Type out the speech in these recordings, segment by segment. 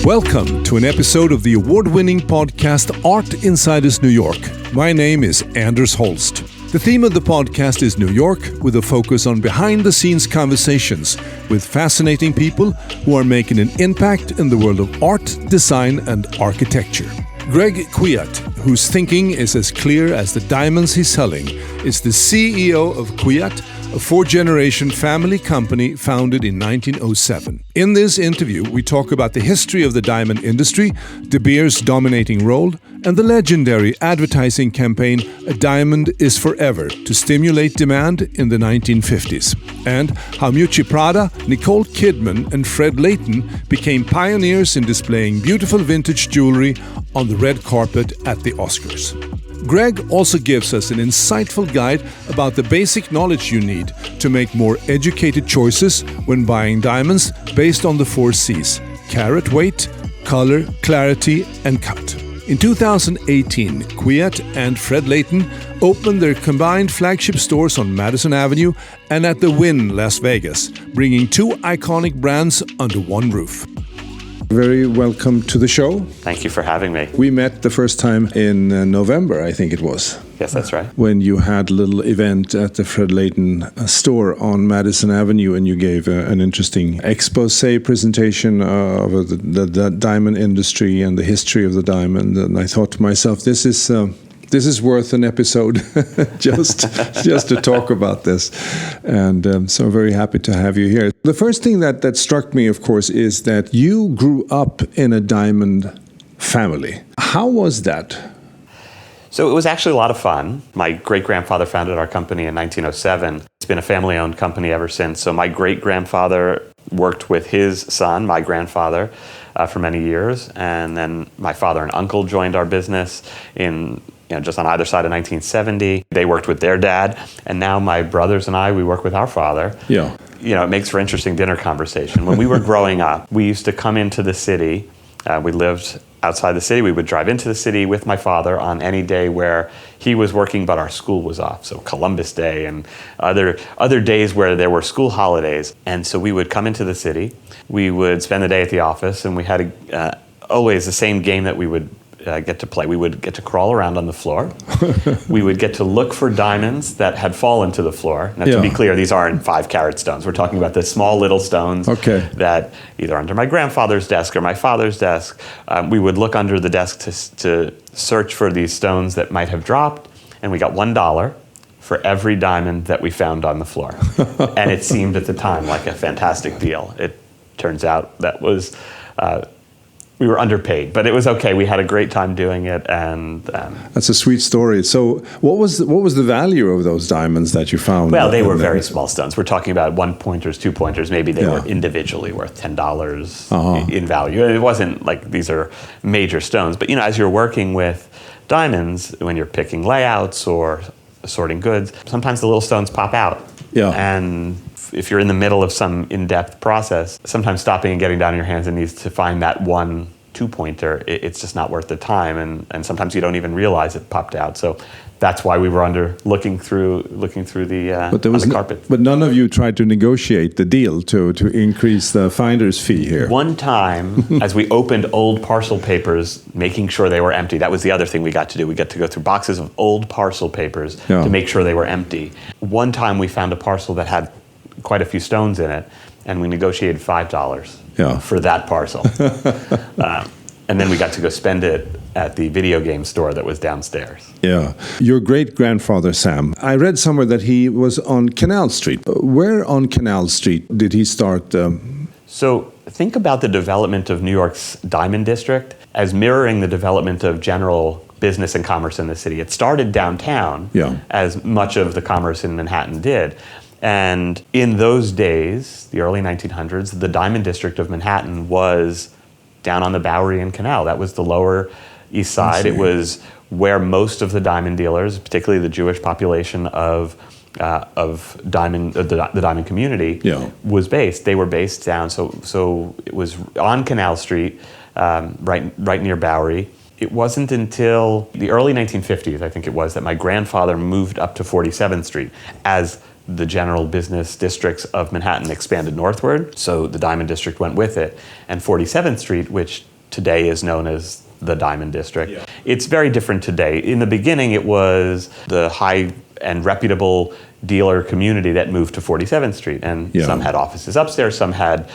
Welcome to an episode of the award-winning podcast Art Insiders New York. My name is Anders Holst. The theme of the podcast is New York, with a focus on behind-the-scenes conversations with fascinating people who are making an impact in the world of art, design, and architecture. Greg Kwiat, whose thinking is as clear as the diamonds he's selling, is the CEO of Kwiat, a four-generation family company founded in 1907. In this interview, we talk about the history of the diamond industry, De Beers' dominating role, and the legendary advertising campaign A Diamond is Forever to stimulate demand in the 1950s, and how Miuccia Prada, Nicole, Kidman, and Fred Leighton became pioneers in displaying beautiful vintage jewelry on the red carpet at the Oscars. Greg also gives us an insightful guide about the basic knowledge you need to make more educated choices when buying diamonds based on the 4 C's: carat weight, color, clarity, and cut. In 2018, Kwiat and Fred Leighton opened their combined flagship stores on Madison Avenue and at the Wynn Las Vegas, bringing 2 iconic brands under one roof. Very welcome to the show. Thank you for having me. We met the first time in November, I think it was. Yes, that's right. When you had a little event at the Fred Leighton store on Madison Avenue, and you gave an interesting expose presentation of the diamond industry and the history of the diamond. And I thought to myself, this is worth an episode just to talk about this. And so I'm very happy to have you here. The first thing that struck me, of course, is that you grew up in a diamond family. How was that? So it was actually a lot of fun. My great-grandfather founded our company in 1907. It's been a family-owned company ever since. So my great-grandfather worked with his son, my grandfather, for many years. And then my father and uncle joined our business in just on either side of 1970. They worked with their dad, and now my brothers and I, we work with our father. Yeah. It makes for interesting dinner conversation. When we were growing up, we used to come into the city. We lived outside the city. We would drive into the city with my father on any day where he was working, but our school was off. So Columbus Day and other days where there were school holidays. And so we would come into the city. We would spend the day at the office, and we had always the same game that we would get to play. We would get to crawl around on the floor. We would get to look for diamonds that had fallen to the floor. Now, to be clear, these aren't 5-carat stones. We're talking about the small little stones that either under my grandfather's desk or my father's desk. We would look under the desk to search for these stones that might have dropped, and we got $1 for every diamond that we found on the floor. And it seemed at the time like a fantastic deal. It turns out that was we were underpaid, but it was okay. We had a great time doing it, and that's a sweet story. So, what was the value of those diamonds that you found? Well, they were very small stones. We're talking about 1-pointers, 2-pointers. Maybe they were individually worth $10 in value. It wasn't like these are major stones, but as you're working with diamonds, when you're picking layouts or sorting goods, sometimes the little stones pop out. Yeah, and if you're in the middle of some in-depth process, sometimes stopping and getting down on your hands and knees to find that 1-2-pointer, it's just not worth the time, and sometimes you don't even realize it popped out. So that's why we were looking through the carpet. But none of you tried to negotiate the deal to increase the finder's fee here. One time, as we opened old parcel papers, making sure they were empty. That was the other thing we got to do. We got to go through boxes of old parcel papers to make sure they were empty. One time we found a parcel that had quite a few stones in it, and we negotiated $5 for that parcel. And then we got to go spend it at the video game store that was downstairs. Yeah. Your great-grandfather, Sam, I read somewhere that he was on Canal Street. Where on Canal Street did he start? So think about the development of New York's Diamond District as mirroring the development of general business and commerce in the city. It started downtown, as much of the commerce in Manhattan did. And in those days, the early 1900s, the Diamond District of Manhattan was down on the Bowery and Canal. That was the Lower East Side. It was where most of the diamond dealers, particularly the Jewish population of diamond, the diamond community, was based. They were based down. So it was on Canal Street, right near Bowery. It wasn't until the early 1950s, I think it was, that my grandfather moved up to 47th Street as the general business districts of Manhattan expanded northward, so the Diamond District went with it. And 47th Street, which today is known as the Diamond District. Yeah. It's very different today. In the beginning, it was the high and reputable dealer community that moved to 47th Street. And some had offices upstairs, some had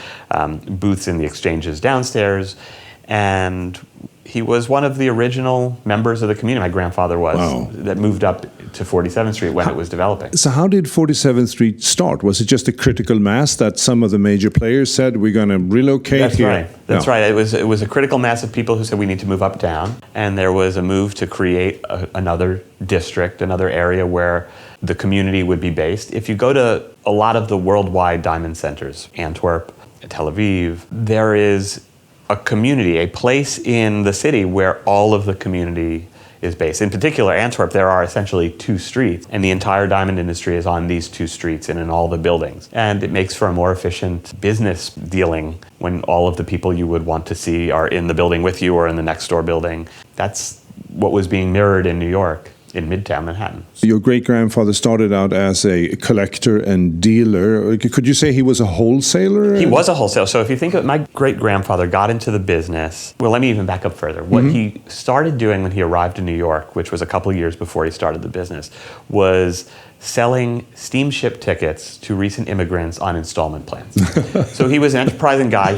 booths in the exchanges downstairs. And he was one of the original members of the community, my grandfather was, that moved up to 47th Street when it was developing. So how did 47th Street start? Was it just a critical mass that some of the major players said, we're going to relocate That's here? Right. That's right. It was a critical mass of people who said we need to move uptown. And there was a move to create another district, another area where the community would be based. If you go to a lot of the worldwide diamond centers, Antwerp, Tel Aviv, there is a community, a place in the city where all of the community is based. In particular, Antwerp, there are essentially 2 streets, and the entire diamond industry is on these 2 streets and in all the buildings. And it makes for a more efficient business dealing when all of the people you would want to see are in the building with you or in the next door building. That's what was being mirrored in New York, in Midtown Manhattan. Your great-grandfather started out as a collector and dealer. Could you say he was a wholesaler? He was a wholesaler. So if you think of my great-grandfather got into the business, well, let me even back up further. What he started doing when he arrived in New York, which was a couple of years before he started the business, was selling steamship tickets to recent immigrants on installment plans. So he was an enterprising guy.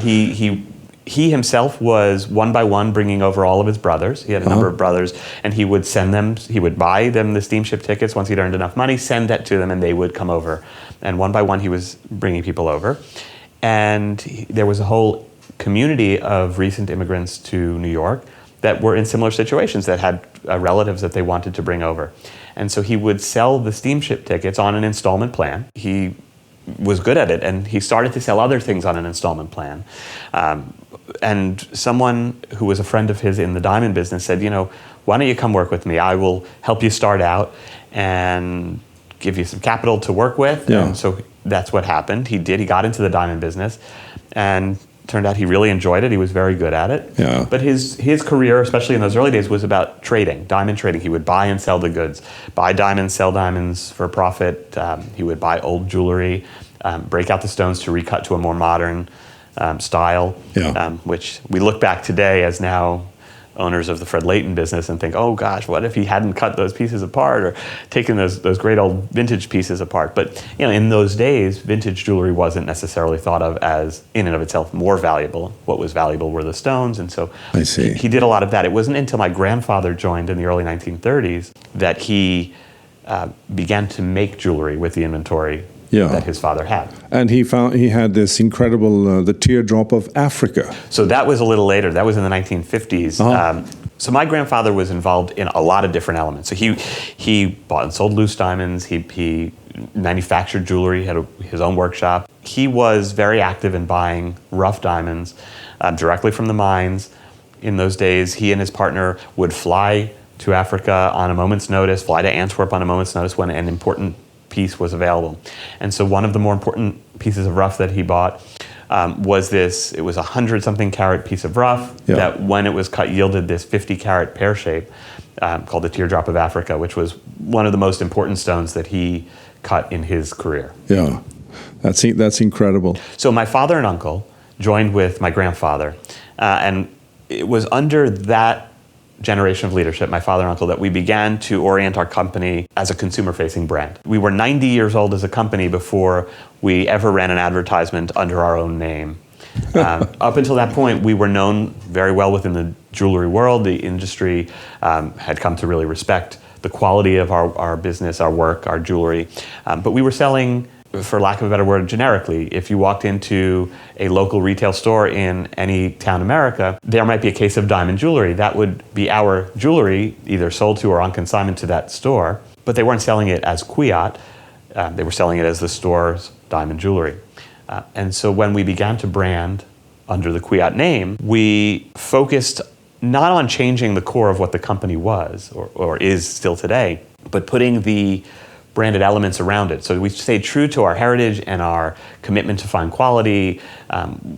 He himself was one by one bringing over all of his brothers. He had a number of brothers, and he would send them, he would buy them the steamship tickets once he'd earned enough money, send that to them, and they would come over. And one by one, he was bringing people over. And there was a whole community of recent immigrants to New York that were in similar situations, that had relatives that they wanted to bring over. And so he would sell the steamship tickets on an installment plan. He was good at it, and he started to sell other things on an installment plan. And someone who was a friend of his in the diamond business said, why don't you come work with me? I will help you start out and give you some capital to work with. Yeah. And so that's what happened. He did. He got into the diamond business, and turned out he really enjoyed it. He was very good at it. Yeah. But his career, especially in those early days, was about trading, diamond trading. He would buy and sell the goods, buy diamonds, sell diamonds for profit. He would buy old jewelry, break out the stones to recut to a more modern style, which we look back today as now owners of the Fred Leighton business and think, oh gosh, what if he hadn't cut those pieces apart or taken those great old vintage pieces apart? But in those days, vintage jewelry wasn't necessarily thought of as in and of itself more valuable. What was valuable were the stones, and so I see. He did a lot of that. It wasn't until my grandfather joined in the early 1930s that he began to make jewelry with the inventory that his father had. And he had this incredible, the teardrop of Africa. So that was a little later. That was in the 1950s. So my grandfather was involved in a lot of different elements. So he bought and sold loose diamonds. He manufactured jewelry, had his own workshop. He was very active in buying rough diamonds directly from the mines. In those days, he and his partner would fly to Africa on a moment's notice, fly to Antwerp on a moment's notice when an important piece was available. And so one of the more important pieces of rough that he bought was this. It was 100-something carat piece of rough that when it was cut yielded this 50-carat pear shape called the Teardrop of Africa, which was one of the most important stones that he cut in his career. Yeah, that's incredible. So my father and uncle joined with my grandfather, and it was under that generation of leadership, my father and uncle, that we began to orient our company as a consumer-facing brand. We were 90 years old as a company before we ever ran an advertisement under our own name. Up until that point, we were known very well within the jewelry world. The industry had come to really respect the quality of our business, our work, our jewelry. But we were selling, for lack of a better word, generically. If you walked into a local retail store in any town in America, there might be a case of diamond jewelry. That would be our jewelry, either sold to or on consignment to that store. But they weren't selling it as Kwiat. They were selling it as the store's diamond jewelry. And so when we began to brand under the Kwiat name, we focused not on changing the core of what the company was or is still today, but putting the branded elements around it. So we stayed true to our heritage and our commitment to fine quality.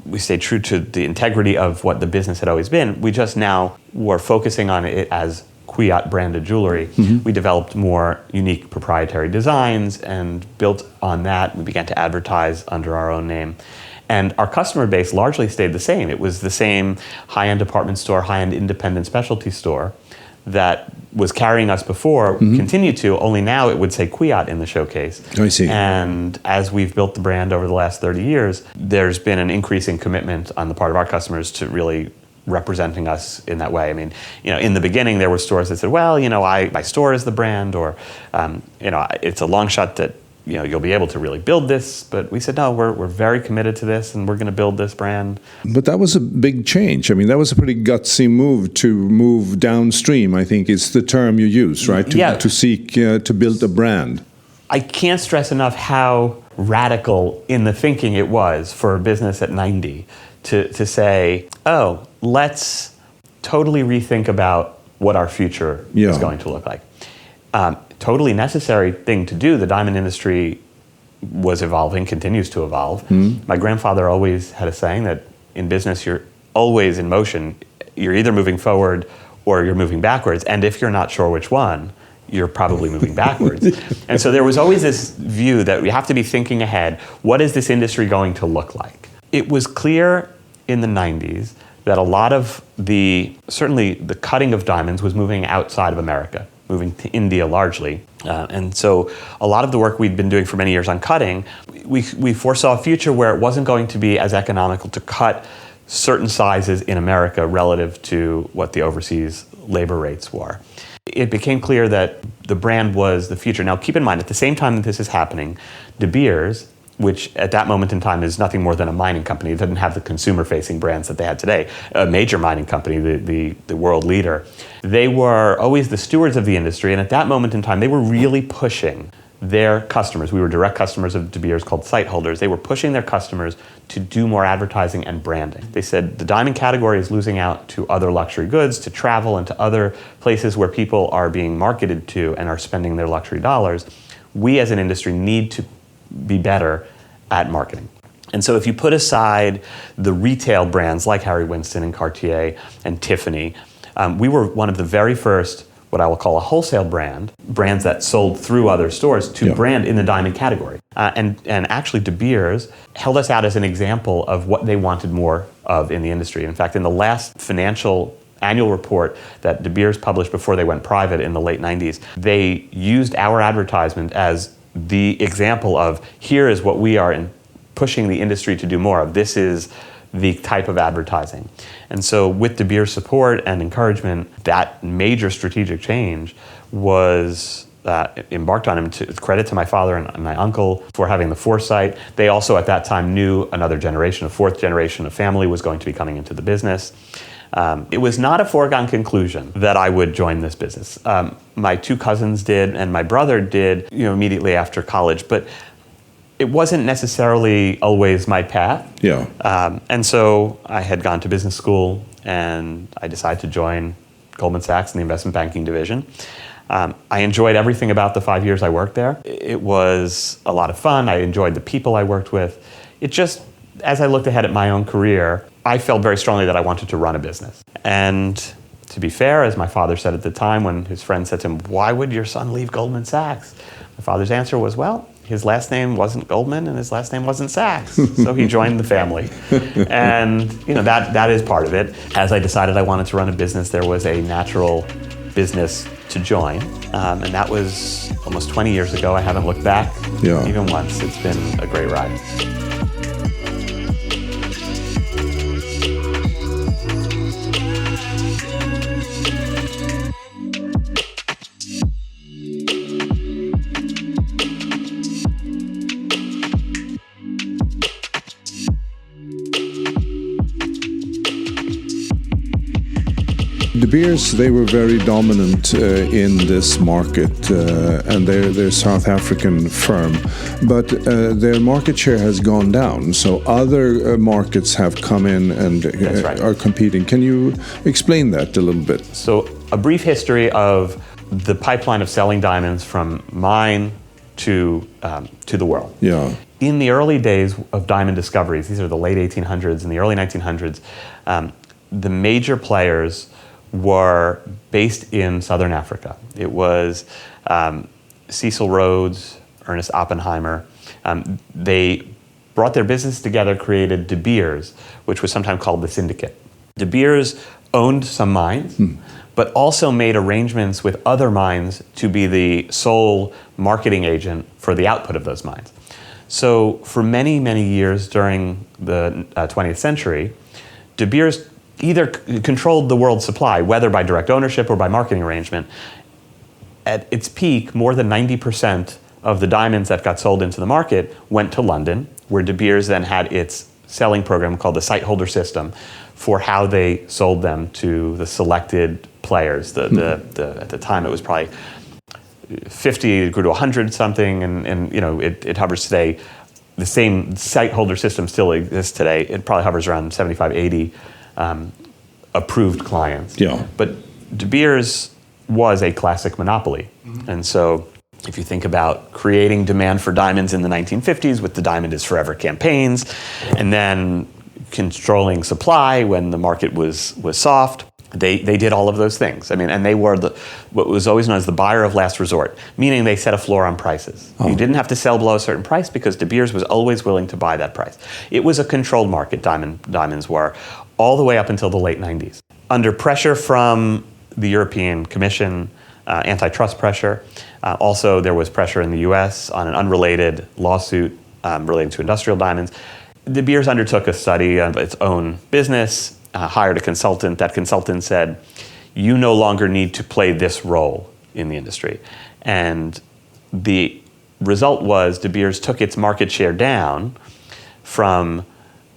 We stayed true to the integrity of what the business had always been. We just now were focusing on it as Kwiat branded jewelry. Mm-hmm. We developed more unique proprietary designs and built on that. We began to advertise under our own name. And our customer base largely stayed the same. It was the same high-end department store, high-end independent specialty store that was carrying us before, continued to, only now it would say Kwiat in the showcase. I see. And as we've built the brand over the last 30 years, there's been an increasing commitment on the part of our customers to really representing us in that way. I mean, in the beginning there were stores that said, well, my store is the brand, or, it's a long shot that, you'll be able to really build this. But we said, no, we're very committed to this, and we're going to build this brand. But that was a big change. I mean, that was a pretty gutsy move to move downstream, I think is the term you use, right? To seek to build a brand. I can't stress enough how radical in the thinking it was for a business at 90 to say, oh, let's totally rethink about what our future is going to look like. Totally necessary thing to do. The diamond industry was evolving, continues to evolve. My grandfather always had a saying that in business, you're always in motion. You're either moving forward or you're moving backwards. And if you're not sure which one, you're probably moving backwards. And so there was always this view that we have to be thinking ahead. What is this industry going to look like? It was clear in the 90s that a lot of certainly the cutting of diamonds was moving outside of America, moving to India largely. And so a lot of the work we'd been doing for many years on cutting, we foresaw a future where it wasn't going to be as economical to cut certain sizes in America relative to what the overseas labor rates were. It became clear that the brand was the future. Now, keep in mind, at the same time that this is happening, De Beers, which at that moment in time is nothing more than a mining company. It didn't have the consumer-facing brands that they had today. A major mining company, the world leader. They were always the stewards of the industry, and at that moment in time, they were really pushing their customers. We were direct customers of De Beers called site holders. They were pushing their customers to do more advertising and branding. They said the diamond category is losing out to other luxury goods, to travel, and to other places where people are being marketed to and are spending their luxury dollars. We as an industry need to be better at marketing. And so if you put aside the retail brands like Harry Winston and Cartier and Tiffany, we were one of the very first, what I will call a wholesale brands that sold through other stores to brand in the diamond category. And actually De Beers held us out as an example of what they wanted more of in the industry. In fact, in the last financial annual report that De Beers published before they went private in the late 90s, they used our advertisement as the example of here is what we are pushing the industry to do more of. This is the type of advertising. And so with De Beers' support and encouragement, that major strategic change was embarked on him. To credit to my father and my uncle for having the foresight. They also at that time knew another generation, a fourth generation of family was going to be coming into the business. It was not a foregone conclusion that I would join this business. My two cousins did, and my brother did, immediately after college. But it wasn't necessarily always my path. And so I had gone to business school, and I decided to join Goldman Sachs in the investment banking division. I enjoyed everything about the 5 years I worked there. It was a lot of fun. I enjoyed the people I worked with. It just, as I looked ahead at my own career, I felt very strongly that I wanted to run a business. And to be fair, as my father said at the time when his friend said to him, "Why would your son leave Goldman Sachs?" My father's answer was, well, his last name wasn't Goldman and his last name wasn't Sachs. So he joined the family. And that is part of it. As I decided I wanted to run a business, there was a natural business to join. And that was almost 20 years ago. I haven't looked back even once. It's been a great ride. De Beers, they were very dominant in this market, and they're a South African firm, but their market share has gone down. So other markets have come in and are competing. Can you explain that a little bit? So a brief history of the pipeline of selling diamonds from mine to the world. In the early days of diamond discoveries, these are the late 1800s and the early 1900s, the major players were based in Southern Africa. It was Cecil Rhodes, Ernest Oppenheimer. They brought their business together, created De Beers, which was sometimes called the Syndicate. De Beers owned some mines, but also made arrangements with other mines to be the sole marketing agent for the output of those mines. So for many, many years during the 20th century, De Beers either controlled the world's supply, whether by direct ownership or by marketing arrangement. At its peak, more than 90% of the diamonds that got sold into the market went to London, where De Beers then had its selling program called the sight holder system for how they sold them to the selected players. At the time, it was probably 50, it grew to 100 something, and it hovers today. The same sight holder system still exists today. It probably hovers around 75, 80 approved clients. Yeah. But De Beers was a classic monopoly. And so if you think about creating demand for diamonds in the 1950s with the Diamond is Forever campaigns, and then controlling supply when the market was soft, they did all of those things. I mean, and they were what was always known as the buyer of last resort, meaning they set a floor on prices. You didn't have to sell below a certain price because De Beers was always willing to buy that price. It was a controlled market, diamonds were, all the way up until the late 90s. Under pressure from the European Commission, antitrust pressure, also there was pressure in the US on an unrelated lawsuit relating to industrial diamonds. De Beers undertook a study of its own business, hired a consultant. That consultant said, you no longer need to play this role in the industry. And the result was De Beers took its market share down from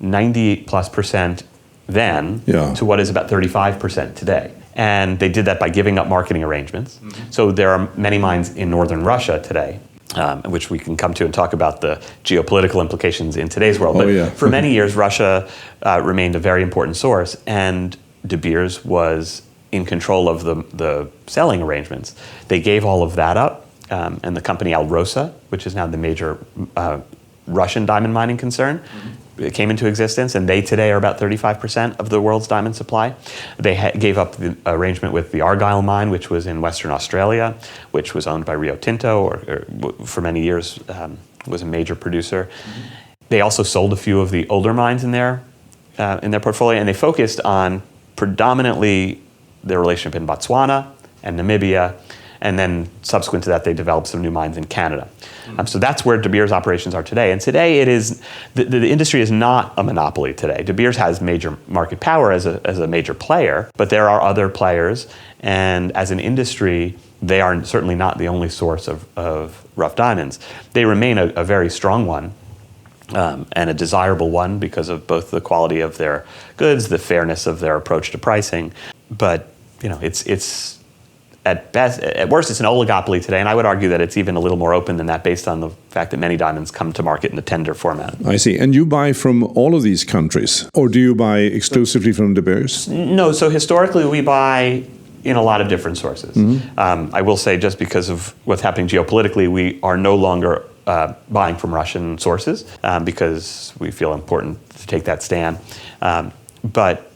90+% then to what is about 35% today. And they did that by giving up marketing arrangements. So there are many mines in northern Russia today, which we can come to and talk about the geopolitical implications in today's world. But for many years, Russia remained a very important source, and De Beers was in control of the selling arrangements. They gave all of that up, and the company Alrosa, which is now the major Russian diamond mining concern, it came into existence, and they today are about 35% of the world's diamond supply. They gave up the arrangement with the Argyle mine, which was in Western Australia, which was owned by Rio Tinto, or for many years was a major producer. They also sold a few of the older mines in their portfolio, and they focused on predominantly their relationship in Botswana and Namibia, and then subsequent to that, they developed some new mines in Canada. So that's where De Beers operations are today. And today it is, the industry is not a monopoly today. De Beers has major market power as a major player, but there are other players. And as an industry, they are certainly not the only source of rough diamonds. They remain a very strong one and a desirable one because of both the quality of their goods, the fairness of their approach to pricing. But it's at worst, it's an oligopoly today, and I would argue that it's even a little more open than that based on the fact that many diamonds come to market in the tender format. I see. And you buy from all of these countries, or do you buy exclusively from De Beers? No, so historically we buy in a lot of different sources. I will say, just because of what's happening geopolitically, we are no longer buying from Russian sources because we feel important to take that stand. But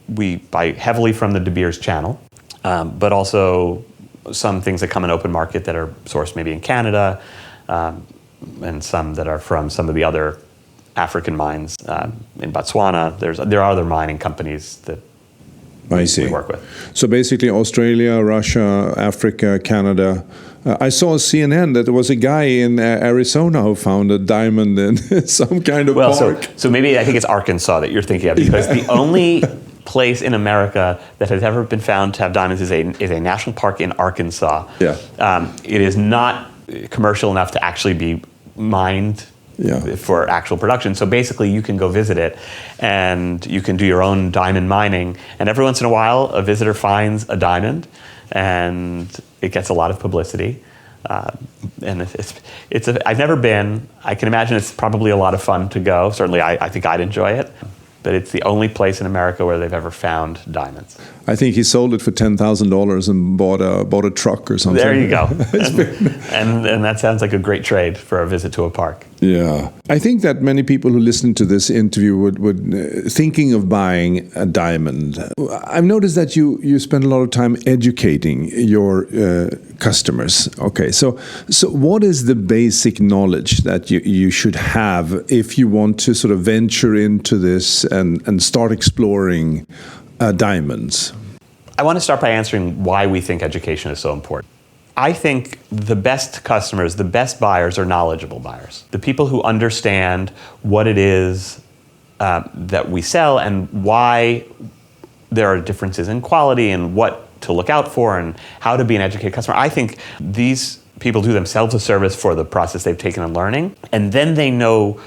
we buy heavily from the De Beers channel. But also some things that come in open market that are sourced maybe in Canada, and some that are from some of the other African mines in Botswana. There are other mining companies that we work with. So basically Australia, Russia, Africa, Canada. I saw on CNN that there was a guy in Arizona who found a diamond in some kind of park. So maybe I think it's Arkansas that you're thinking of, because the only place in America that has ever been found to have diamonds is a national park in Arkansas. It is not commercial enough to actually be mined for actual production. So basically you can go visit it and you can do your own diamond mining. And every once in a while a visitor finds a diamond and it gets a lot of publicity. And I've never been. I can imagine it's probably a lot of fun to go. Certainly I think I'd enjoy it. But it's the only place in America where they've ever found diamonds. I think he sold it for $10,000 and bought a truck or something. There you go. and that sounds like a great trade for a visit to a park. Yeah. I think that many people who listen to this interview would thinking of buying a diamond. I've noticed that you spend a lot of time educating your customers. Okay, so what is the basic knowledge that you should have if you want to sort of venture into this and start exploring diamonds? I want to start by answering why we think education is so important. I think the best customers, the best buyers are knowledgeable buyers. The people who understand what it is that we sell and why there are differences in quality and what to look out for and how to be an educated customer. I think these people do themselves a service for the process they've taken in learning, and then they know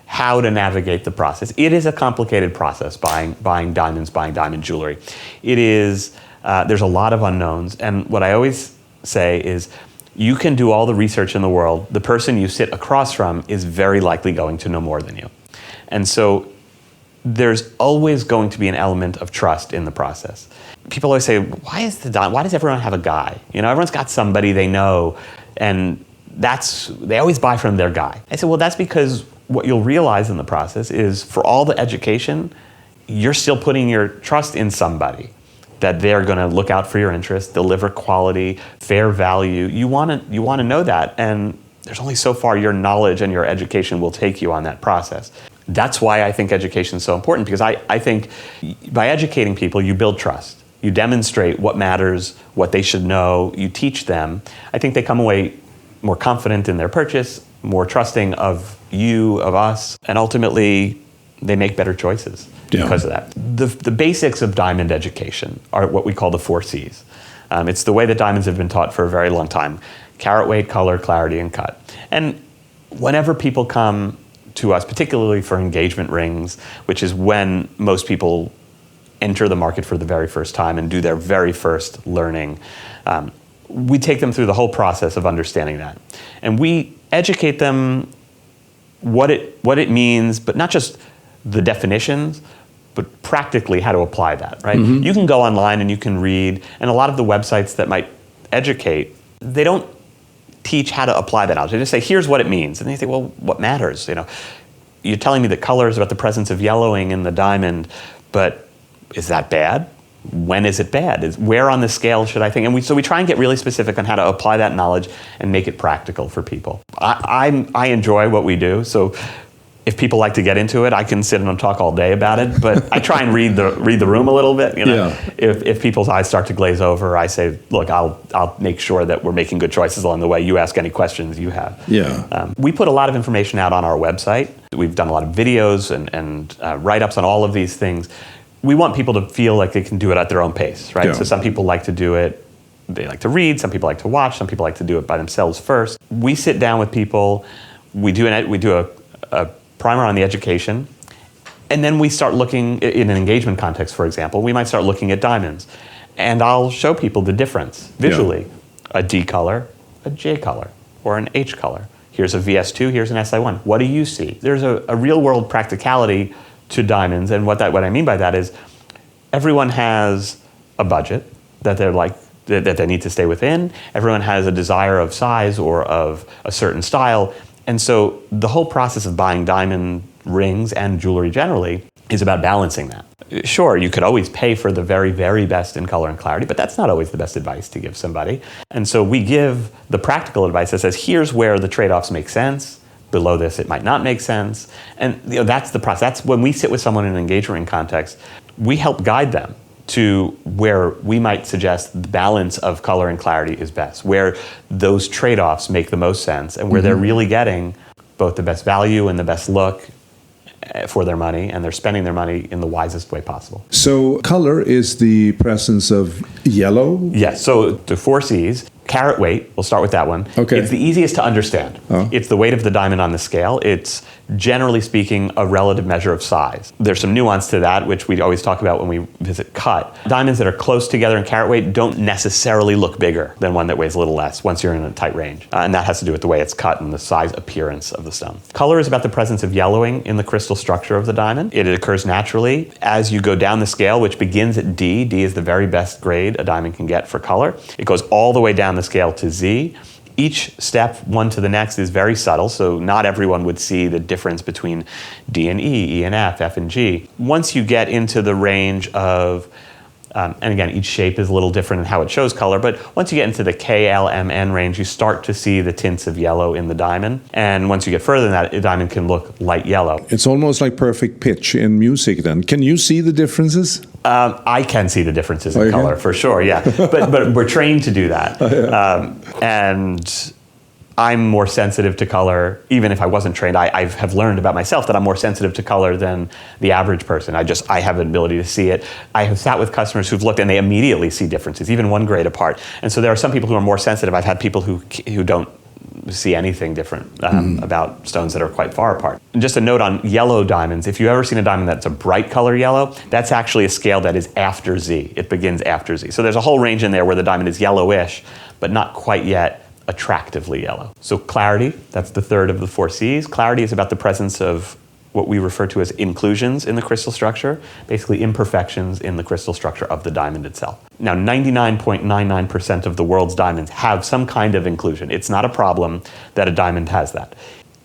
how to navigate the process. It is a complicated process, buying diamonds, buying diamond jewelry. It is, there's a lot of unknowns, and what I always say is you can do all the research in the world. The person you sit across from is very likely going to know more than you. And so there's always going to be an element of trust in the process. People always say, why does everyone have a guy? You know, everyone's got somebody they know, and they always buy from their guy. I said, well, that's because what you'll realize in the process is for all the education, you're still putting your trust in somebody, that they're going to look out for your interests, deliver quality, fair value. You want to know that, and there's only so far your knowledge and your education will take you on that process. That's why I think education is so important, because I think by educating people, you build trust. You demonstrate what matters, what they should know, you teach them. I think they come away more confident in their purchase, more trusting of you, of us, and ultimately they make better choices. Yeah. Because of that. The basics of diamond education are what we call the 4 C's. It's the way that diamonds have been taught for a very long time: carat weight, color, clarity, and cut. And whenever people come to us, particularly for engagement rings, which is when most people enter the market for the very first time and do their very first learning, we take them through the whole process of understanding that. And we educate them what it means, but not just the definitions, but practically how to apply that, right? Mm-hmm. You can go online and you can read, and a lot of the websites that might educate, they don't teach how to apply that knowledge. They just say, here's what it means. And they say, well, what matters? You know, you're telling me that color is about the presence of yellowing in the diamond, but is that bad? When is it bad? Where on the scale should I think? And so we try and get really specific on how to apply that knowledge and make it practical for people. I enjoy what we do, so if people like to get into it, I can sit and talk all day about it, but I try and read the room a little bit. You know? Yeah. If people's eyes start to glaze over, I say, look, I'll make sure that we're making good choices along the way. You ask any questions you have. Yeah. We put a lot of information out on our website. We've done a lot of videos and write-ups on all of these things. We want people to feel like they can do it at their own pace, right? Yeah. So some people like to do it, they like to read, some people like to watch, some people like to do it by themselves first. We sit down with people, we do a primer on the education, and then we start looking, in an engagement context, for example, we might start looking at diamonds, and I'll show people the difference visually. Yeah. A D color, a J color, or an H color. Here's a VS2, here's an SI1. What do you see? There's a real-world practicality to diamonds, and what I mean by that is everyone has a budget that they need to stay within. Everyone has a desire of size or of a certain style. And so the whole process of buying diamond rings and jewelry generally is about balancing that. Sure, you could always pay for the very, very best in color and clarity, but that's not always the best advice to give somebody. And so we give the practical advice that says, here's where the trade-offs make sense. Below this, it might not make sense. And that's the process. That's when we sit with someone in an engagement ring context, we help guide them to where we might suggest the balance of color and clarity is best, where those trade-offs make the most sense, and where they're really getting both the best value and the best look for their money, and they're spending their money in the wisest way possible. So color is the presence of yellow? Yes, so the 4 C's. Carat weight, we'll start with that one. Okay. It's the easiest to understand. Oh. It's the weight of the diamond on the scale. It's, generally speaking, a relative measure of size. There's some nuance to that, which we always talk about when we visit cut. Diamonds that are close together in carat weight don't necessarily look bigger than one that weighs a little less once you're in a tight range. And that has to do with the way it's cut and the size appearance of the stone. Color is about the presence of yellowing in the crystal structure of the diamond. It occurs naturally as you go down the scale, which begins at D. D is the very best grade a diamond can get for color. It goes all the way down the scale to Z. Each step, one to the next, is very subtle, so not everyone would see the difference between D and E, E and F and G. Once you get into the range of, and again, each shape is a little different in how it shows color, but once you get into the K, L, M, N range, you start to see the tints of yellow in the diamond. And once you get further than that, a diamond can look light yellow. It's almost like perfect pitch in music then. Can you see the differences? I can see the differences in color, for sure, yeah. But we're trained to do that. And I'm more sensitive to color, even if I wasn't trained. I have learned about myself that I'm more sensitive to color than the average person. I have an ability to see it. I have sat with customers who've looked and they immediately see differences, even 1 grade apart. And so there are some people who are more sensitive. I've had people who don't see anything different about stones that are quite far apart. And just a note on yellow diamonds, if you've ever seen a diamond that's a bright color yellow, that's actually a scale that is after Z. It begins after Z. So there's a whole range in there where the diamond is yellowish, but not quite yet attractively yellow. So clarity, that's the third of the 4 C's. Clarity is about the presence of what we refer to as inclusions in the crystal structure, basically imperfections in the crystal structure of the diamond itself. Now, 99.99% of the world's diamonds have some kind of inclusion. It's not a problem that a diamond has that.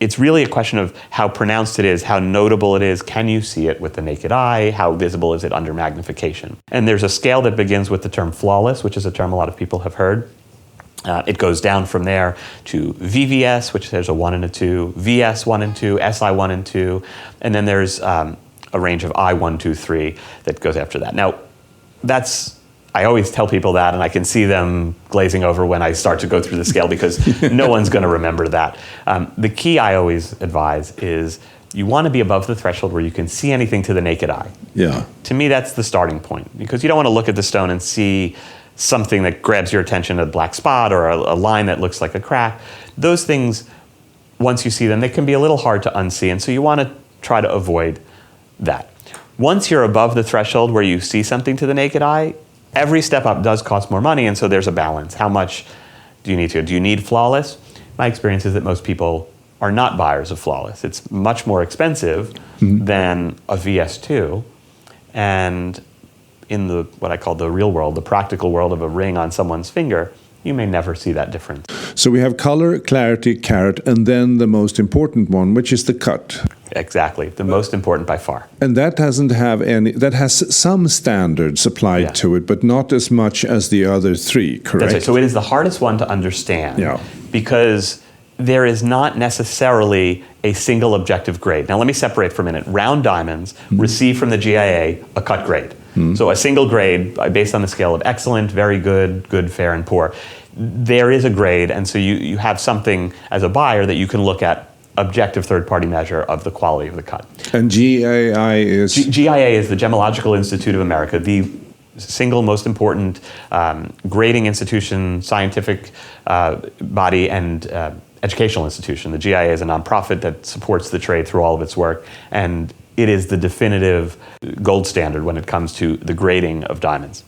It's really a question of how pronounced it is, how notable it is, can you see it with the naked eye, how visible is it under magnification. And there's a scale that begins with the term flawless, which is a term a lot of people have heard. It goes down from there to VVS, which there's a 1 and a 2, VS 1 and 2, SI 1 and 2, and then there's a range of I 1, 2, 3 that goes after that. Now, I always tell people that, and I can see them glazing over when I start to go through the scale because no one's going to remember that. The key I always advise is you want to be above the threshold where you can see anything to the naked eye. Yeah. To me, that's the starting point, because you don't want to look at the stone and see something that grabs your attention, a black spot or a line that looks like a crack. Those things, once you see them, they can be a little hard to unsee, and so you want to try to avoid that. Once you're above the threshold where you see something to the naked eye, every step up does cost more money, and so there's a balance. How much do you need to? Do you need flawless? My experience is that most people are not buyers of flawless. It's much more expensive than a VS2, and in the what I call the real world, the practical world of a ring on someone's finger, you may never see that difference. So we have color, clarity, carat, and then the most important one, which is the cut. Exactly, the most important by far. And that that has some standards applied to it, but not as much as the other 3, correct? That's right. So it is the hardest one to understand because there is not necessarily a single objective grade. Now let me separate for a minute. Round diamonds receive from the GIA a cut grade. So a single grade based on the scale of excellent, very good, good, fair, and poor. There is a grade, and so you have something as a buyer that you can look at, objective third-party measure of the quality of the cut. And GIA is? GIA is the Gemological Institute of America, the single most important grading institution, scientific body, and educational institution. The GIA is a nonprofit that supports the trade through all of its work, and it is the definitive gold standard when it comes to the grading of diamonds.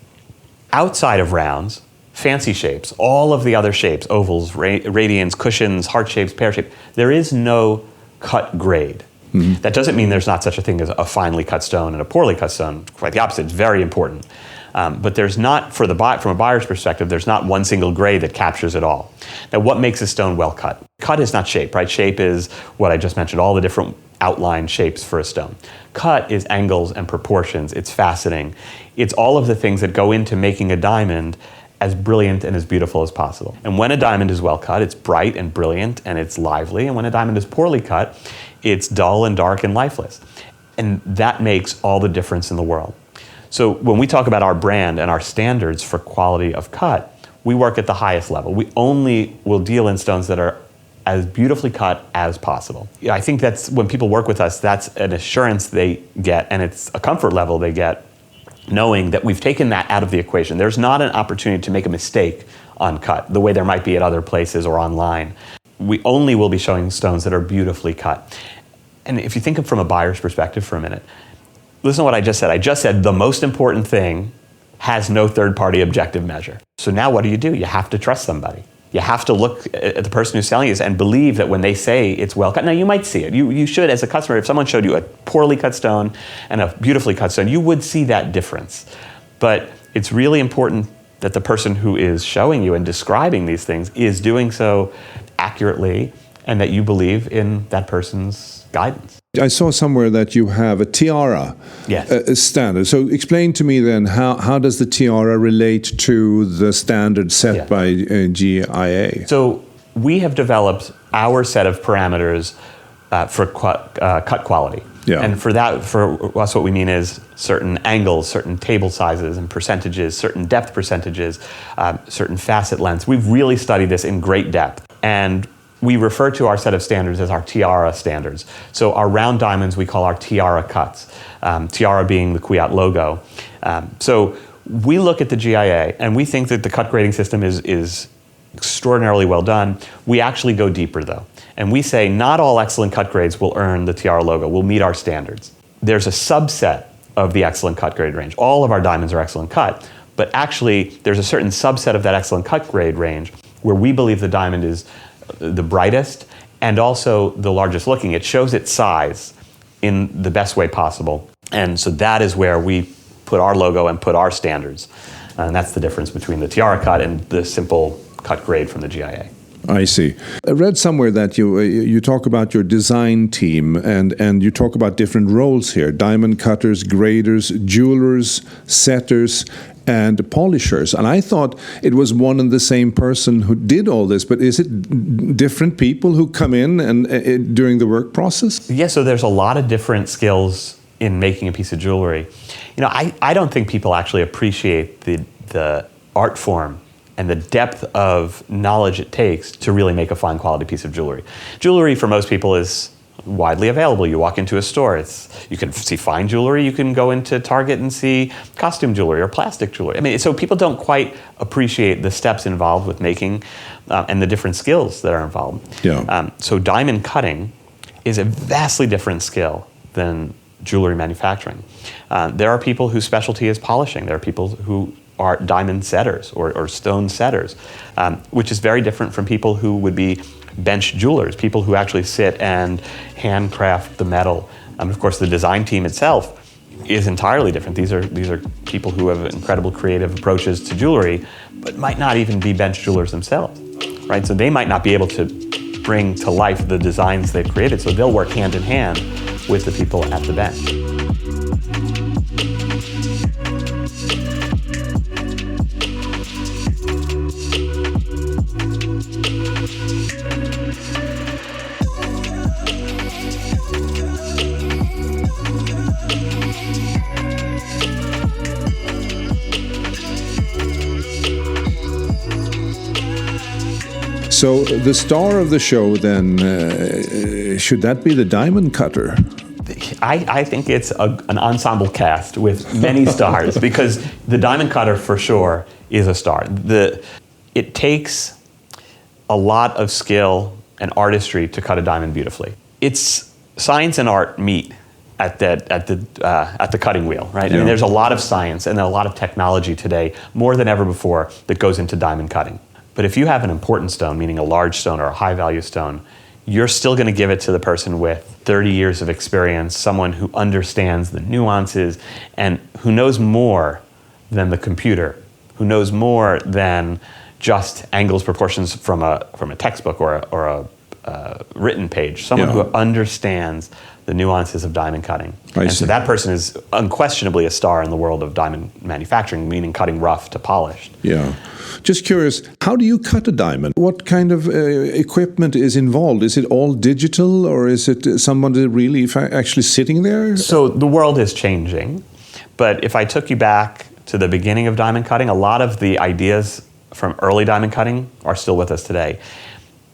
Outside of rounds, fancy shapes, all of the other shapes, ovals, radians, cushions, heart shapes, pear shape, there is no cut grade. That doesn't mean there's not such a thing as a finely cut stone and a poorly cut stone. Quite the opposite, it's very important. But there's not, from a buyer's perspective, there's not one single grade that captures it all. Now, what makes a stone well cut? Cut is not shape, right? Shape is what I just mentioned, all the different outline shapes for a stone. Cut is angles and proportions, it's faceting. It's all of the things that go into making a diamond as brilliant and as beautiful as possible. And when a diamond is well cut, it's bright and brilliant and it's lively. And when a diamond is poorly cut, it's dull and dark and lifeless. And that makes all the difference in the world. So when we talk about our brand and our standards for quality of cut, we work at the highest level. We only will deal in stones that are as beautifully cut as possible. I think that's when people work with us, that's an assurance they get, and it's a comfort level they get, knowing that we've taken that out of the equation. There's not an opportunity to make a mistake on cut, the way there might be at other places or online. We only will be showing stones that are beautifully cut. And if you think of from a buyer's perspective for a minute, listen to what I just said. I just said the most important thing has no third-party objective measure. So now what do? You have to trust somebody. You have to look at the person who's selling you and believe that when they say it's well cut. Now you might see it. You should, as a customer, if someone showed you a poorly cut stone and a beautifully cut stone, you would see that difference. But it's really important that the person who is showing you and describing these things is doing so accurately, and that you believe in that person's guidance. I saw somewhere that you have a tiara standard. So explain to me then, how does the tiara relate to the standard set by GIA? So we have developed our set of parameters for cut quality. Yeah. And for us, what we mean is certain angles, certain table sizes and percentages, certain depth percentages, certain facet lengths. We've really studied this in great depth. And we refer to our set of standards as our tiara standards. So our round diamonds we call our tiara cuts, tiara being the Kwiat logo. So we look at the GIA and we think that the cut grading system is extraordinarily well done. We actually go deeper though. And we say not all excellent cut grades will earn the tiara logo, will meet our standards. There's a subset of the excellent cut grade range. All of our diamonds are excellent cut, but actually there's a certain subset of that excellent cut grade range where we believe the diamond is the brightest and also the largest looking. It shows its size in the best way possible. And so that is where we put our logo and put our standards. And that's the difference between the tiara cut and the simple cut grade from the GIA. I see. I read somewhere that you talk about your design team and you talk about different roles here: diamond cutters, graders, jewelers, setters, and polishers. And I thought it was one and the same person who did all this, but is it different people who come in and during the work process? Yeah, so there's a lot of different skills in making a piece of jewelry. You know, I don't think people actually appreciate the art form and the depth of knowledge it takes to really make a fine quality piece of jewelry. Jewelry for most people is widely available. You walk into a store, you can see fine jewelry, you can go into Target and see costume jewelry or plastic jewelry. I mean, so people don't quite appreciate the steps involved with making and the different skills that are involved. Yeah. So diamond cutting is a vastly different skill than jewelry manufacturing. There are people whose specialty is polishing. There are people who are diamond setters or stone setters, which is very different from people who would be bench jewelers, people who actually sit and handcraft the metal. Of course, the design team itself is entirely different. These are people who have incredible creative approaches to jewelry, but might not even be bench jewelers themselves, right? So they might not be able to bring to life the designs they've created, so they'll work hand in hand with the people at the bench. So the star of the show then, should that be the diamond cutter? I think it's an ensemble cast with many stars because the diamond cutter for sure is a star. It takes a lot of skill and artistry to cut a diamond beautifully. It's science and art meet at the cutting wheel, right? Yeah. I mean, there's a lot of science and a lot of technology today, more than ever before, that goes into diamond cutting. But if you have an important stone, meaning a large stone or a high-value stone, you're still going to give it to the person with 30 years of experience, someone who understands the nuances and who knows more than the computer, who knows more than just angles, proportions from a textbook or a written page, someone who understands the nuances of diamond cutting. So that person is unquestionably a star in the world of diamond manufacturing, meaning cutting rough to polished. Yeah. Just curious, how do you cut a diamond? What kind of equipment is involved? Is it all digital, or is it somebody really actually sitting there? So the world is changing, but if I took you back to the beginning of diamond cutting, a lot of the ideas from early diamond cutting are still with us today.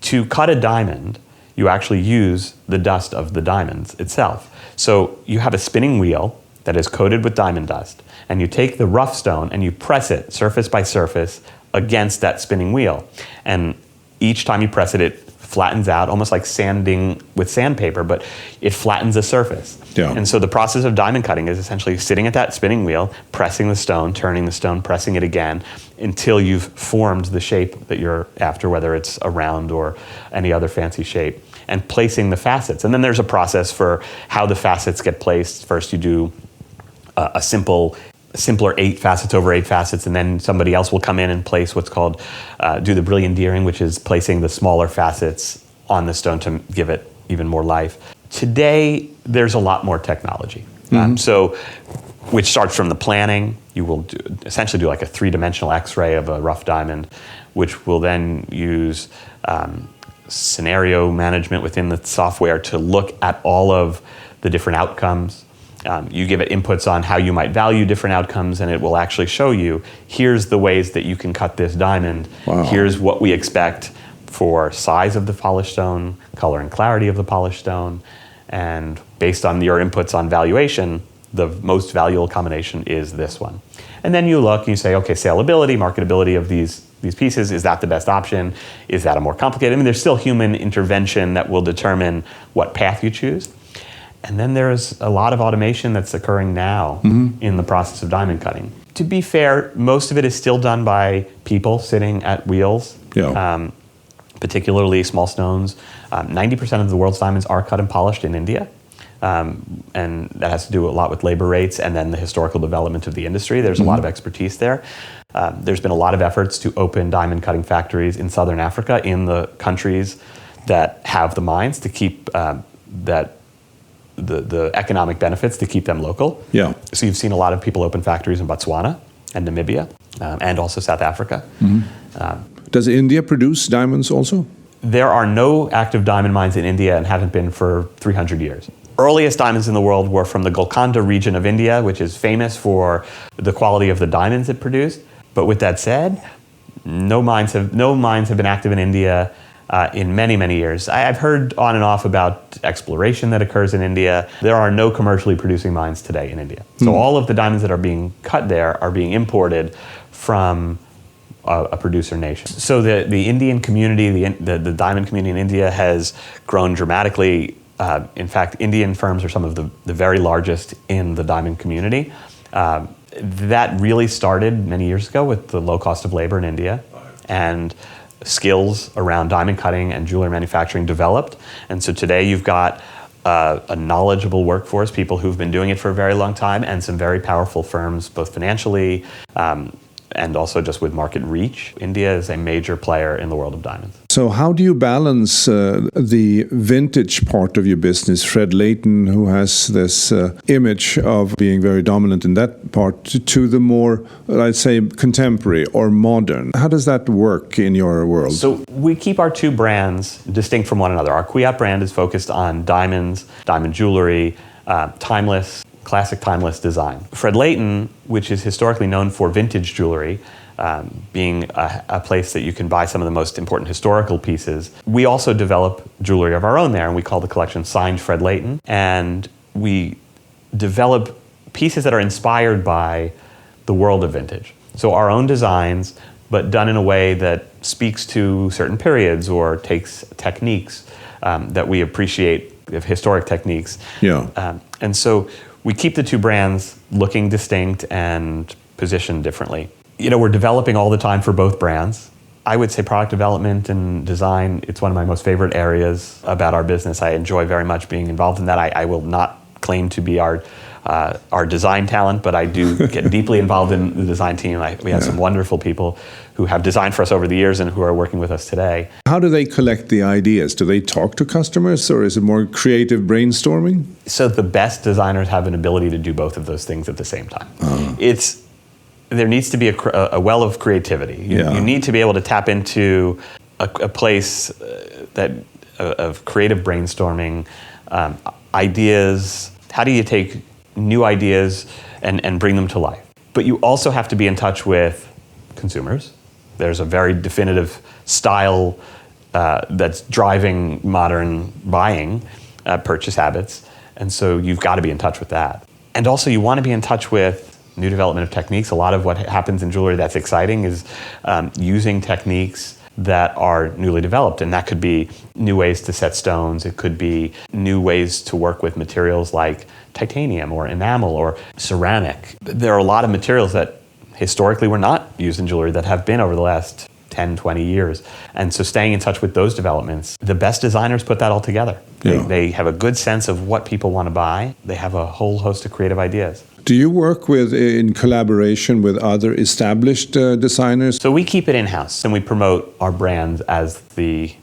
To cut a diamond, you actually use the dust of the diamonds itself. So you have a spinning wheel that is coated with diamond dust, and you take the rough stone and you press it surface by surface against that spinning wheel. And each time you press it, it flattens out, almost like sanding with sandpaper, but it flattens the surface. Yeah. And so the process of diamond cutting is essentially sitting at that spinning wheel, pressing the stone, turning the stone, pressing it again, until you've formed the shape that you're after, whether it's a round or any other fancy shape, and placing the facets. And then there's a process for how the facets get placed. First you do a simple simpler 8 facets over 8 facets, and then somebody else will come in and place what's called, do the brillianteering, which is placing the smaller facets on the stone to give it even more life. Today, there's a lot more technology. Which starts from the planning. You will essentially do like a 3-dimensional X-ray of a rough diamond, which will then use scenario management within the software to look at all of the different outcomes. You give it inputs on how you might value different outcomes, and it will actually show you, here's the ways that you can cut this diamond. Wow. Here's what we expect for size of the polished stone, color and clarity of the polished stone, and based on your inputs on valuation, the most valuable combination is this one. And then you look and you say, okay, saleability, marketability of these pieces, is that the best option? Is that a more complicated? I mean, there's still human intervention that will determine what path you choose. And then there's a lot of automation that's occurring now in the process of diamond cutting. To be fair, most of it is still done by people sitting at wheels, particularly small stones. 90% of the world's diamonds are cut and polished in India. And that has to do a lot with labor rates and then the historical development of the industry. There's a lot of expertise there. There's been a lot of efforts to open diamond cutting factories in Southern Africa, in the countries that have the mines, to keep the economic benefits, to keep them local. Yeah. So you've seen a lot of people open factories in Botswana and Namibia, and also South Africa. Does India produce diamonds also? There are no active diamond mines in India and haven't been for 300 years. Earliest diamonds in the world were from the Golconda region of India, which is famous for the quality of the diamonds it produced. But with that said, no mines have been active in India in many, many years. I've heard on and off about exploration that occurs in India. There are no commercially producing mines today in India. So all of the diamonds that are being cut there are being imported from a producer nation. So the Indian community, the diamond community in India has grown dramatically. In fact, Indian firms are some of the very largest in the diamond community. That really started many years ago with the low cost of labor in India, and skills around diamond cutting and jewelry manufacturing developed. And so today you've got a knowledgeable workforce, people who've been doing it for a very long time, and some very powerful firms, both financially and also just with market reach. India is a major player in the world of diamonds. So how do you balance the vintage part of your business, Fred Leighton, who has this image of being very dominant in that part, to the more, I'd say, contemporary or modern? How does that work in your world? So we keep our two brands distinct from one another. Our Kwiat brand is focused on diamonds, diamond jewelry, classic timeless design. Fred Leighton, which is historically known for vintage jewelry, being a place that you can buy some of the most important historical pieces. We also develop jewelry of our own there, and we call the collection Signed Fred Leighton. And we develop pieces that are inspired by the world of vintage. So our own designs, but done in a way that speaks to certain periods or takes techniques that we appreciate, historic techniques. Yeah. And so we keep the two brands looking distinct and positioned differently. You know, we're developing all the time for both brands. I would say product development and design, it's one of my most favorite areas about our business. I enjoy very much being involved in that. I will not claim to be our design talent, but I do get deeply involved in the design team. We have some wonderful people who have designed for us over the years and who are working with us today. How do they collect the ideas? Do they talk to customers, or is it more creative brainstorming? So the best designers have an ability to do both of those things at the same time. There needs to be a well of creativity. You need to be able to tap into a place of creative brainstorming, ideas. How do you take new ideas and bring them to life? But you also have to be in touch with consumers. There's a very definitive style that's driving modern buying, purchase habits. And so you've got to be in touch with that. And also you want to be in touch with new development of techniques. A lot of what happens in jewelry that's exciting is using techniques that are newly developed. And that could be new ways to set stones. It could be new ways to work with materials like titanium or enamel or ceramic. There are a lot of materials that historically were not used in jewelry that have been over the last 10, 20 years. And so staying in touch with those developments, the best designers put that all together. They have a good sense of what people want to buy. They have a whole host of creative ideas. Do you work in collaboration with other established designers? So we keep it in-house, and we promote our brand as the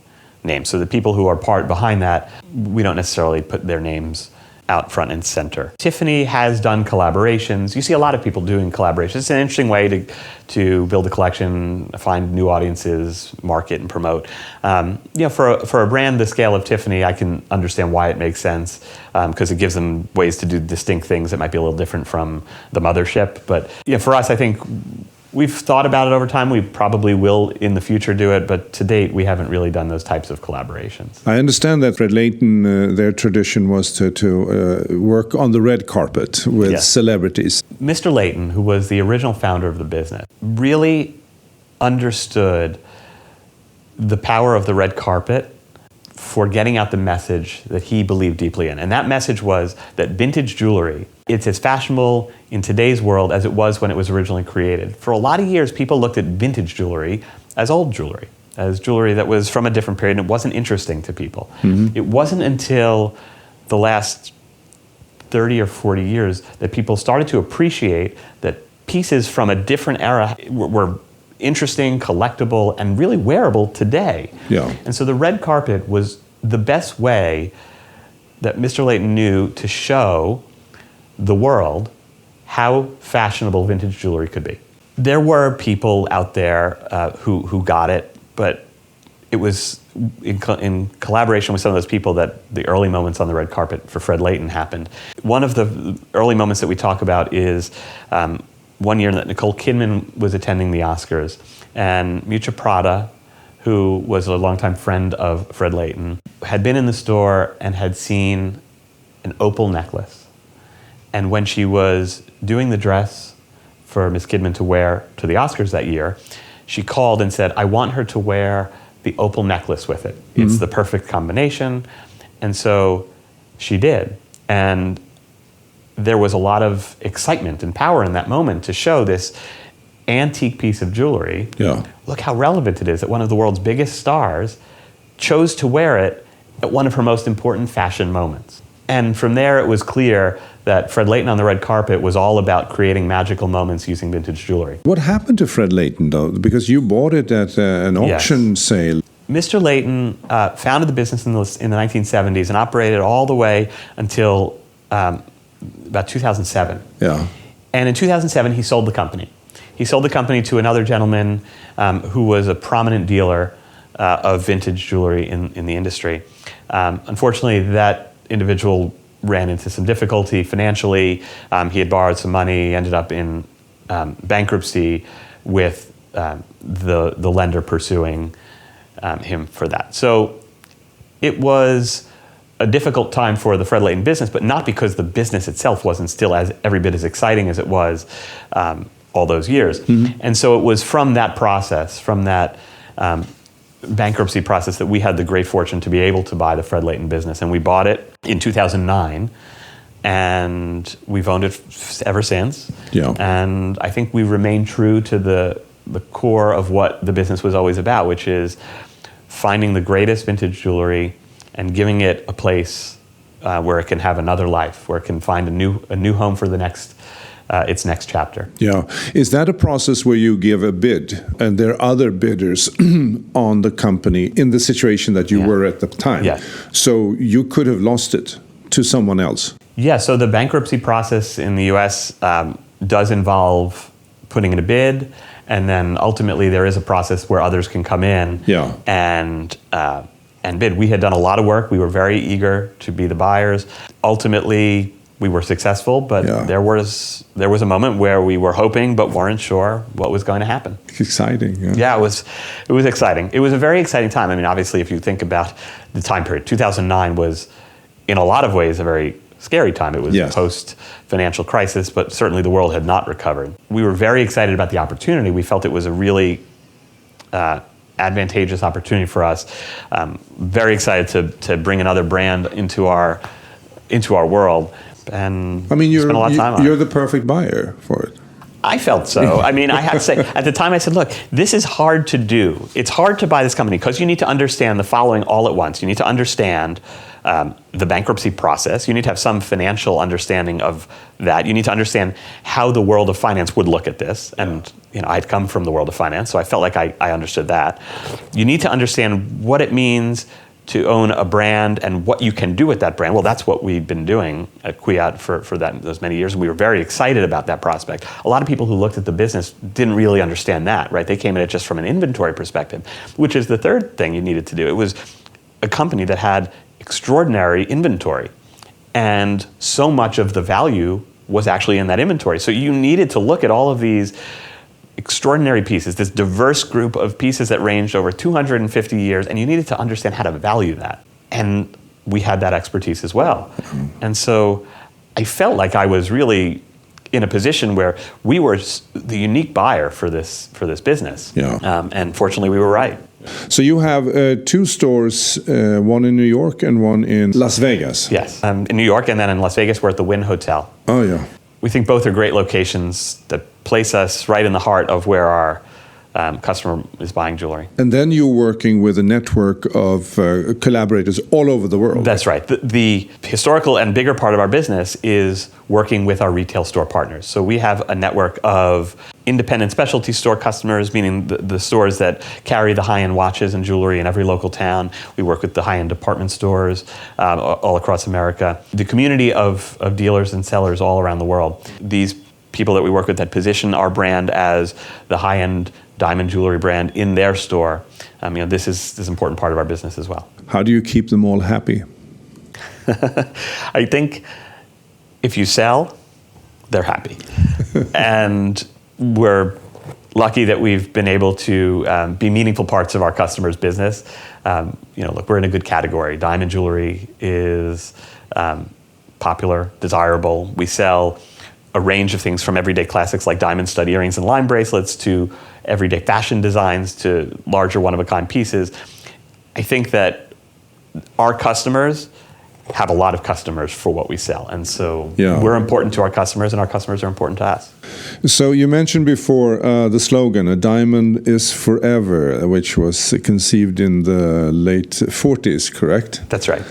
name. So the people who are behind that, we don't necessarily put their names out front and center. Tiffany has done collaborations. You see a lot of people doing collaborations. It's an interesting way to build a collection, find new audiences, market and promote. For a brand the scale of Tiffany, I can understand why it makes sense, because it gives them ways to do distinct things that might be a little different from the mothership. But for us, I think we've thought about it over time. We probably will in the future do it, but to date, we haven't really done those types of collaborations. I understand that Fred Leighton, their tradition was to work on the red carpet with celebrities. Mr. Leighton, who was the original founder of the business, really understood the power of the red carpet for getting out the message that he believed deeply in. And that message was that vintage jewelry, it's as fashionable in today's world as it was when it was originally created. For a lot of years, people looked at vintage jewelry as old jewelry, as jewelry that was from a different period, and it wasn't interesting to people. Mm-hmm. It wasn't until the last 30 or 40 years that people started to appreciate that pieces from a different era were interesting, collectible, and really wearable today. Yeah. And so the red carpet was the best way that Mr. Leighton knew to show the world how fashionable vintage jewelry could be. There were people out there who got it, but it was in collaboration with some of those people that the early moments on the red carpet for Fred Leighton happened. One of the early moments that we talk about is one year that Nicole Kidman was attending the Oscars, and Miuccia Prada, who was a longtime friend of Fred Leighton, had been in the store and had seen an opal necklace. And when she was doing the dress for Miss Kidman to wear to the Oscars that year, she called and said, I want her to wear the opal necklace with it. Mm-hmm. It's the perfect combination. And so she did. And there was a lot of excitement and power in that moment to show this antique piece of jewelry. Yeah. Look how relevant it is that one of the world's biggest stars chose to wear it at one of her most important fashion moments. And from there, it was clear that Fred Leighton on the red carpet was all about creating magical moments using vintage jewelry. What happened to Fred Leighton, though? Because you bought it at an auction sale. Mr. Leighton founded the business in the 1970s and operated all the way until about 2007. Yeah. And in 2007, he sold the company. He sold the company to another gentleman who was a prominent dealer of vintage jewelry in the industry. Unfortunately, that individual ran into some difficulty financially. He had borrowed some money, ended up in bankruptcy with the lender pursuing him for that. So it was a difficult time for the Fred Leighton business, but not because the business itself wasn't still every bit as exciting as it was all those years. Mm-hmm. And so it was from that process, from that bankruptcy process, that we had the great fortune to be able to buy the Fred Leighton business. And we bought it in 2009, and we've owned it ever since. Yeah. And I think we remain true to the core of what the business was always about, which is finding the greatest vintage jewelry and giving it a place where it can have another life, where it can find a new home for its next chapter. Yeah. Is that a process where you give a bid and there are other bidders on the company in the situation that you were at the time? Yeah. So you could have lost it to someone else? Yeah, so the bankruptcy process in the U.S. Does involve putting in a bid, and then ultimately there is a process where others can come in and bid. We had done a lot of work. We were very eager to be the buyers. Ultimately, we were successful, but there was a moment where we were hoping but weren't sure what was going to happen. Exciting. Yeah, it was exciting. It was a very exciting time. I mean, obviously, if you think about the time period, 2009 was, in a lot of ways, a very scary time. It was post-financial crisis, but certainly the world had not recovered. We were very excited about the opportunity. We felt it was a really advantageous opportunity for us. Very excited to bring another brand into our world. And I mean, spent a lot of time on it. You're the perfect buyer for it. I felt so. I mean, I have to say, at the time I said, look, this is hard to do. It's hard to buy this company because you need to understand the following all at once. You need to understand the bankruptcy process. You need to have some financial understanding of that. You need to understand how the world of finance would look at this. And I'd come from the world of finance, so I felt like I understood that. You need to understand what it means to own a brand and what you can do with that brand. Well, that's what we've been doing at Kwiat for those many years, and we were very excited about that prospect. A lot of people who looked at the business didn't really understand that, right? They came at it just from an inventory perspective, which is the third thing you needed to do. It was a company that had extraordinary inventory, and so much of the value was actually in that inventory. So you needed to look at all of these extraordinary pieces, this diverse group of pieces that ranged over 250 years, and you needed to understand how to value that. And we had that expertise as well. And so I felt like I was really in a position where we were the unique buyer for this business. Yeah. And fortunately, we were right. So you have 2 stores, one in New York and one in Las Vegas. Yes, in New York, and then in Las Vegas, we're at the Wynn Hotel. Oh, yeah. We think both are great locations that place us right in the heart of where our customer is buying jewelry. And then you're working with a network of collaborators all over the world. That's right. The historical and bigger part of our business is working with our retail store partners. So we have a network of independent specialty store customers, meaning the stores that carry the high-end watches and jewelry in every local town. We work with the high-end department stores all across America. The community of dealers and sellers all around the world. These people that we work with that position our brand as the high-end diamond jewelry brand in their store. This is an important part of our business as well. How do you keep them all happy? I think if you sell, they're happy. And we're lucky that we've been able to be meaningful parts of our customers' business. Look, we're in a good category. Diamond jewelry is popular, desirable. We sell a range of things from everyday classics like diamond stud earrings and line bracelets to everyday fashion designs to larger one-of-a-kind pieces. I think that our customers have a lot of customers for what we sell. And so we're important to our customers, and our customers are important to us. So you mentioned before the slogan, "A diamond is forever," which was conceived in the late 40s, correct? That's right.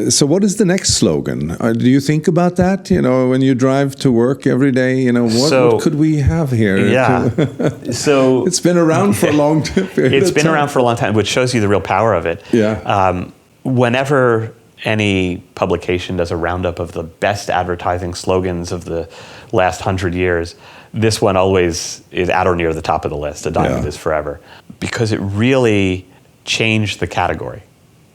So what is the next slogan? Do you think about that? When you drive to work every day, what could we have here? Yeah. So it's been around for a long period. It's been around for a long time, which shows you the real power of it. Yeah. Whenever any publication does a roundup of the best advertising slogans of the last 100 years, this one always is at or near the top of the list. A diamond is forever, because it really changed the category.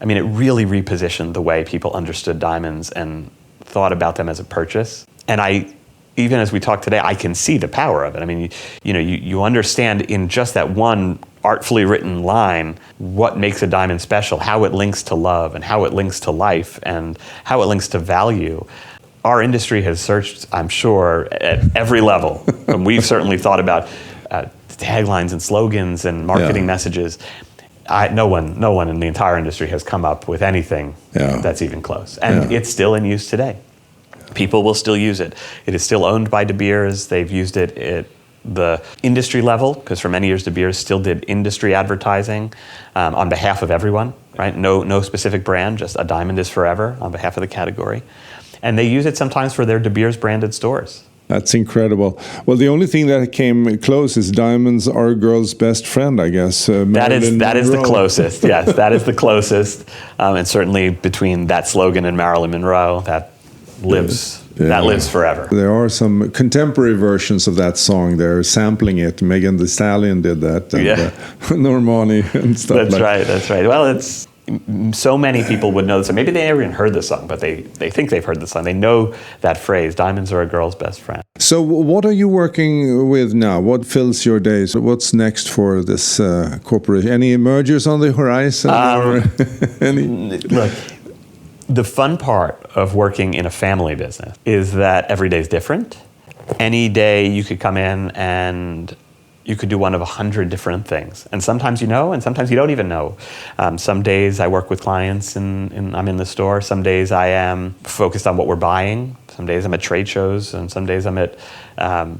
It really repositioned the way people understood diamonds and thought about them as a purchase. And even as we talk today, I can see the power of it. You understand in just that one artfully written line what makes a diamond special, how it links to love and how it links to life and how it links to value. Our industry has searched, I'm sure, at every level. And we've certainly thought about taglines and slogans and marketing messages. No one in the entire industry has come up with anything that's even close. And it's still in use today. People will still use it. It is still owned by De Beers. They've used it at the industry level, because for many years De Beers still did industry advertising on behalf of everyone, right? No specific brand, just a diamond is forever on behalf of the category. And they use it sometimes for their De Beers branded stores. That's incredible. Well, the only thing that came close is diamonds are a girl's best friend, I guess. That is the closest. Yes, that is the closest. And certainly between that slogan and Marilyn Monroe, that lives forever. There are some contemporary versions of that song. They're sampling it. Megan Thee Stallion did that. And, Normani and stuff. That's right. Well, it's so many people would know this. Maybe they never even heard the song, but they think they've heard the song. They know that phrase, diamonds are a girl's best friend. So what are you working with now? What fills your days? What's next for this corporation? Any mergers on the horizon? Look, the fun part of working in a family business is that every day is different. Any day you could come in and you could do one of 100 different things. And sometimes you know, and sometimes you don't even know. Some days I work with clients and I'm in the store. Some days I am focused on what we're buying. Some days I'm at trade shows, and some days I'm at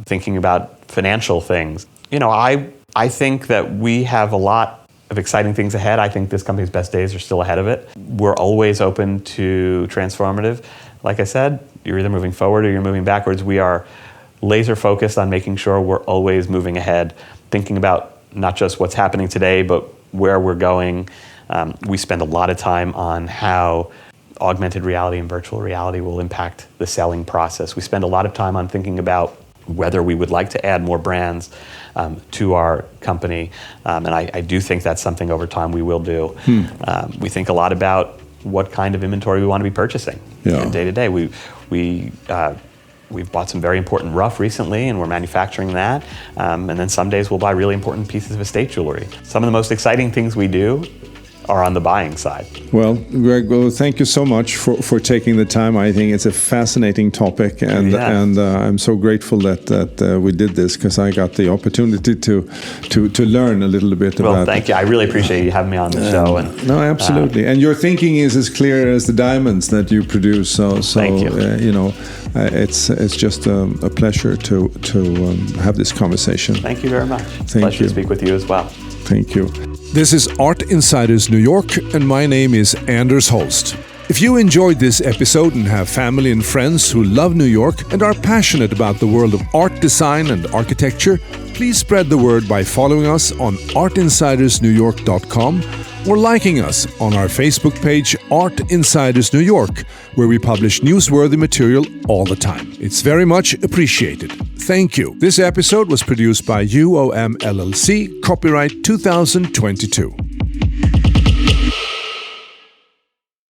thinking about financial things. I think that we have a lot of exciting things ahead. I think this company's best days are still ahead of it. We're always open to transformative. Like I said, you're either moving forward or you're moving backwards. We are laser focused on making sure we're always moving ahead, thinking about not just what's happening today, but where we're going. We spend a lot of time on how augmented reality and virtual reality will impact the selling process. We spend a lot of time on thinking about whether we would like to add more brands to our company. And I do think that's something over time we will do. We think a lot about what kind of inventory we want to be purchasing day to day. We've bought some very important rough recently, and we're manufacturing that. And then some days we'll buy really important pieces of estate jewelry. Some of the most exciting things we do are on the buying side. Well, Greg, thank you so much for taking the time. I think it's a fascinating topic, and I'm so grateful that we did this, because I got the opportunity to learn a little bit about. Well, thank you. I really appreciate you having me on the show. No, absolutely. And your thinking is as clear as the diamonds that you produce. So thank you. It's just a pleasure to have this conversation. Thank you very much. It's a pleasure to speak with you as well. Thank you. This is Art Insiders New York, and my name is Anders Holst. If you enjoyed this episode and have family and friends who love New York and are passionate about the world of art, design, and architecture, please spread the word by following us on artinsidersnewyork.com or liking us on our Facebook page, Art Insiders New York, where we publish newsworthy material all the time. It's very much appreciated. Thank you. This episode was produced by UOM LLC, copyright 2022.